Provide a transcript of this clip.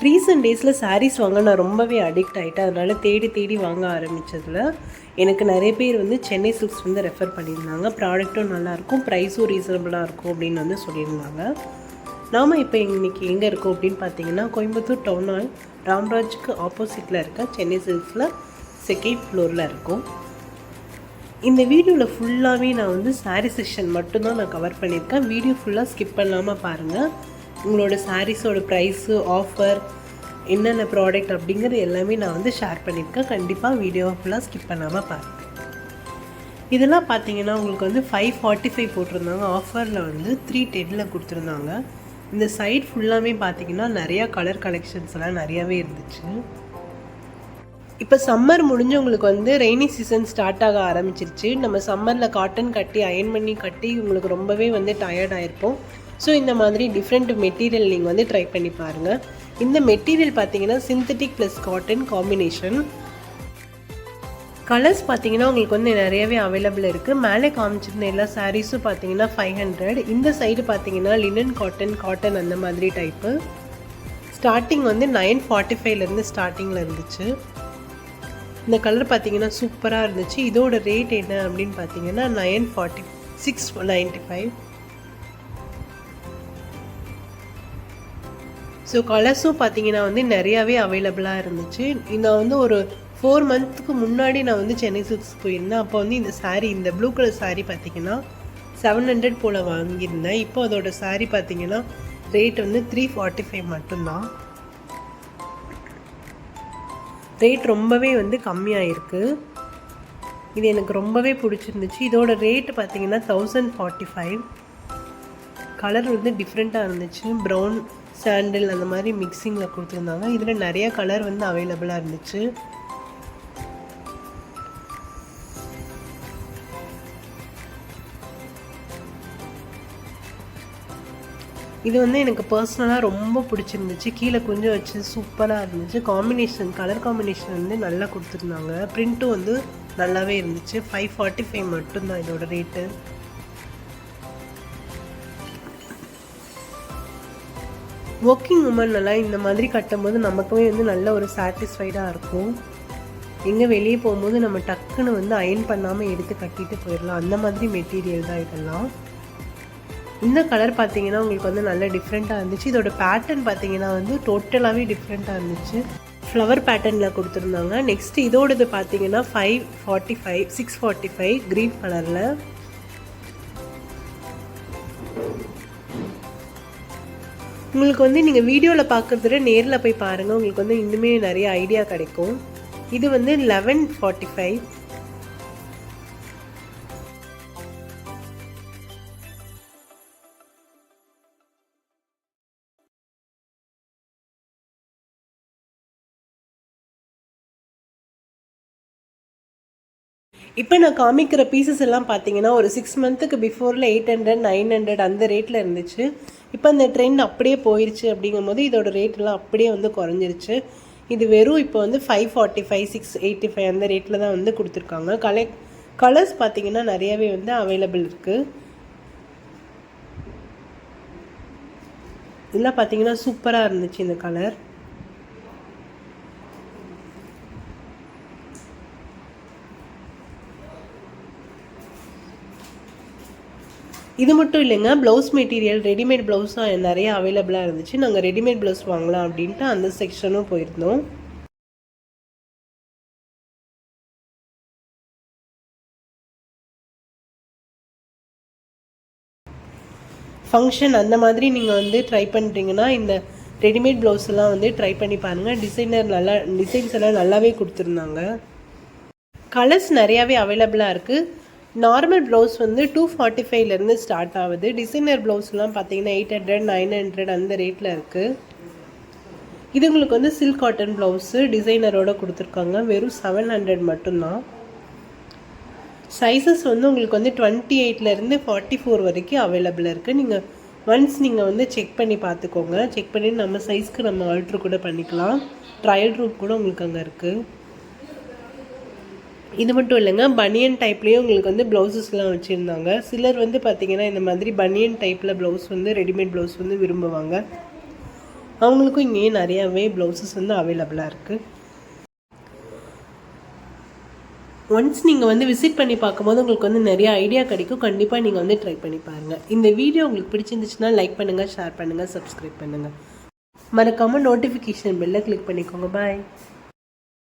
Recent டேஸில் சாரீஸ் வாங்க நான் ரொம்பவே அடிக்ட் ஆகிட்டேன். அதனால் தேடி தேடி வாங்க ஆரம்பித்ததில் எனக்கு நிறைய பேர் வந்து சென்னை சில்க்ஸ் வந்து ரெஃபர் பண்ணியிருந்தாங்க. ப்ராடக்ட்டும் நல்லாயிருக்கும், ப்ரைஸும் ரீசனபிளாக இருக்கும் அப்படின்னு வந்து சொல்லியிருந்தாங்க. நாம் இப்போ இன்றைக்கி எங்கே இருக்கோம் அப்படின்னு பார்த்தீங்கன்னா, கோயம்புத்தூர் டவுன் ஹால் ராம்ராஜுக்கு ஆப்போசிட்டில் இருக்க சென்னை சில்க்ஸில் செகண்ட் ஃப்ளோரில் இருக்கும். இந்த வீடியோவில் ஃபுல்லாகவே நான் வந்து சாரீ செக்ஷன் மட்டும்தான் நான் கவர் பண்ணியிருக்கேன். வீடியோ ஃபுல்லாக ஸ்கிப் பண்ணாமல் பாருங்கள். உங்களோட சாரீஸோட ப்ரைஸு, ஆஃபர், என்னென்ன ப்ராடக்ட் அப்படிங்கிறது எல்லாமே நான் வந்து ஷேர் பண்ணியிருக்கேன். கண்டிப்பாக வீடியோவை ஃபுல்லாக ஸ்கிப் பண்ணாமல் பாருங்கள். இதெல்லாம் பார்த்தீங்கன்னா உங்களுக்கு வந்து 545 போட்டிருந்தாங்க. ஆஃபரில் வந்து 310 கொடுத்துருந்தாங்க. இந்த சைட் ஃபுல்லாமே பார்த்தீங்கன்னா நிறையா கலர் கலெக்ஷன்ஸ் எல்லாம் நிறையாவே இருந்துச்சு. இப்போ சம்மர் முடிஞ்சு உங்களுக்கு வந்து ரெய்னி சீசன் ஸ்டார்ட் ஆக ஆரம்பிச்சிருச்சு. நம்ம சம்மரில் காட்டன் கட்டி அயன் பண்ணி கட்டி உங்களுக்கு ரொம்பவே வந்து டயர்ட் ஆகிருப்போம். ஸோ இந்த மாதிரி டிஃப்ரெண்ட் மெட்டீரியல் நீங்கள் வந்து ட்ரை பண்ணி பாருங்கள். இந்த மெட்டீரியல் பார்த்தீங்கன்னா synthetic plus cotton combination. Colours பார்த்தீங்கன்னா உங்களுக்கு வந்து நிறையவே அவைலபிள் இருக்குது. மேலே காமிச்சிருந்த எல்லா சாரீஸும் பார்த்தீங்கன்னா 500. இந்த சைடு பார்த்தீங்கன்னா லினன் காட்டன் அந்த மாதிரி டைப்பு. ஸ்டார்டிங் வந்து 945லேருந்து ஸ்டார்டிங்கில் இருந்துச்சு. இந்த கலர் பார்த்தீங்கன்னா சூப்பராக இருந்துச்சு. இதோட ரேட் என்ன அப்படின்னு பார்த்தீங்கன்னா 695. ஸோ கலர்ஸும் பார்த்தீங்கன்னா வந்து நிறையாவே அவைலபிளாக இருந்துச்சு. நான் வந்து ஒரு 4 மந்த்துக்கு முன்னாடி நான் வந்து சென்னை சில்க்ஸ் போயிருந்தேன். அப்போ வந்து இந்த சாரீ, இந்த ப்ளூ கலர் சாரீ பார்த்தீங்கன்னா 700 போல் வாங்கியிருந்தேன். இப்போ அதோட சாரீ பார்த்தீங்கன்னா ரேட் வந்து 345 மட்டும்தான். ரேட் ரொம்பவே வந்து கம்மியாக இருக்குது. இது எனக்கு ரொம்பவே பிடிச்சிருந்துச்சு. இதோட ரேட்டு பார்த்தீங்கன்னா 1045. கலர் வந்து டிஃப்ரெண்ட்டாக இருந்துச்சு. ப்ரௌன், சாண்டில் அந்த மாதிரி மிக்சிங்கில் கொடுத்துருந்தாங்க. இதில் நிறைய கலர் வந்து அவைலபிளாக இருந்துச்சு. இது வந்து எனக்கு பர்சனலாக ரொம்ப பிடிச்சிருந்துச்சு. கீழே கொஞ்சம் வச்சு சூப்பராக இருந்துச்சு. கலர் காம்பினேஷன் வந்து நல்லா கொடுத்துருந்தாங்க. ப்ரிண்ட்டும் வந்து நல்லாவே இருந்துச்சு. 545 மட்டும்தான் இதோட ரேட்டு. ஒர்க்கிங் உமன்லாம் இந்த மாதிரி கட்டும்போது நமக்குமே வந்து நல்ல ஒரு சாட்டிஸ்ஃபைடாக இருக்கும். எங்கே வெளியே போகும்போது நம்ம டக்குன்னு வந்து அயன் பண்ணாமல் எடுத்து கட்டிட்டு போயிடலாம். அந்த மாதிரி மெட்டீரியல் தான் இதெல்லாம். இந்த கலர் பார்த்தீங்கன்னா உங்களுக்கு வந்து நல்ல டிஃப்ரெண்ட்டாக இருந்துச்சு. இதோட பேட்டர்ன் பார்த்தீங்கன்னா வந்து டோட்டலாகவே டிஃப்ரெண்ட்டாக இருந்துச்சு. ஃப்ளவர் பேட்டர்னில் கொடுத்துருந்தாங்க. நெக்ஸ்ட் இதோடது பார்த்தீங்கன்னா 645 க்ரீன் கலரில். உங்களுக்கு வந்து நீங்கள் வீடியோவில் பார்க்குறத நேரில் போய் பாருங்கள். உங்களுக்கு வந்து இன்னுமே நிறைய ஐடியா கிடைக்கும். இது வந்து 1145. இப்போ நான் காமிக்கிற பீசஸ் எல்லாம் பார்த்தீங்கன்னா ஒரு 6 மந்த்துக்கு பிஃபோரில் 800, 900 அந்த ரேட்டில் இருந்துச்சு. இப்போ அந்த ட்ரெண்ட் அப்படியே போயிடுச்சு. அப்படிங்கும்போது இதோட ரேட்டெல்லாம் அப்படியே வந்து குறைஞ்சிருச்சு. இது வெறும் இப்போ வந்து 545, 685 அந்த ரேட்டில் தான் வந்து கொடுத்துருக்காங்க. கலர்ஸ் பார்த்தீங்கன்னா நிறையாவே வந்து அவைலபிள் இருக்குது. இதெல்லாம் பார்த்தீங்கன்னா சூப்பராக இருந்துச்சு இந்த கலர். இது மட்டும் இல்லைங்க, ப்ளவுஸ் மெட்டீரியல் ரெடிமேட் ப்ளவுஸாக நிறைய அவைலபிளாக இருந்துச்சு. நாங்கள் ரெடிமேட் ப்ளவுஸ் வாங்கலாம் அப்படின்ட்டு அந்த செக்ஷனும் போயிருந்தோம். ஃபங்க்ஷன் அந்த மாதிரி நீங்கள் வந்து ட்ரை பண்ணுறீங்கன்னா இந்த ரெடிமேட் ப்ளவுஸ் எல்லாம் வந்து ட்ரை பண்ணி பாருங்கள். டிசைன்ஸ் எல்லாம் நல்லாவே கொடுத்துருந்தாங்க. கலர்ஸ் நிறையாவே அவைலபிளாக இருக்குது. நார்மல் ப்ளவுஸ் வந்து 245லேருந்து ஸ்டார்ட் ஆகுது. டிசைனர் ப்ளவுஸ்லாம் பார்த்தீங்கன்னா 800, 900 அந்த ரேட்டில் இருக்குது. இது உங்களுக்கு வந்து சில்க் காட்டன் ப்ளவுஸு டிசைனரோடு கொடுத்துருக்காங்க. வெறும் 700 மட்டும்தான். சைஸஸ் வந்து உங்களுக்கு வந்து 28லேருந்து 44 வரைக்கும் அவைலபிள் இருக்குது. நீங்கள் நீங்கள் வந்து செக் பண்ணி பார்த்துக்கோங்க. செக் பண்ணி நம்ம சைஸ்க்கு நம்ம ஆல்ட்ரு கூட பண்ணிக்கலாம். ட்ரையல் ரூம் கூட உங்களுக்கு அங்கே இருக்குது. இது மட்டும் இல்லைங்க, பனியன் டைப்லேயும் உங்களுக்கு வந்து ப்ளவுஸஸ்லாம் வச்சுருந்தாங்க. சிலர் வந்து பார்த்திங்கன்னா இந்த மாதிரி பனியன் டைப்பில் ப்ளவுஸ் வந்து ரெடிமேட் ப்ளவுஸ் வந்து விரும்புவாங்க. அவங்களுக்கும் இங்கேயே நிறையாவே ப்ளவுசஸ் வந்து அவைலபிளாக இருக்குது. ஒன்ஸ் நீங்கள் வந்து விசிட் பண்ணி பார்க்கும்போது உங்களுக்கு வந்து நிறைய ஐடியா கிடைக்கும். கண்டிப்பாக நீங்கள் வந்து ட்ரை பண்ணி பாருங்கள். இந்த வீடியோ உங்களுக்கு பிடிச்சிருந்துச்சுன்னா லைக் பண்ணுங்கள், ஷேர் பண்ணுங்கள், சப்ஸ்கிரைப் பண்ணுங்கள். மறக்காமல் நோட்டிஃபிகேஷன் பெல்லை கிளிக் பண்ணிக்கோங்க. பாய்.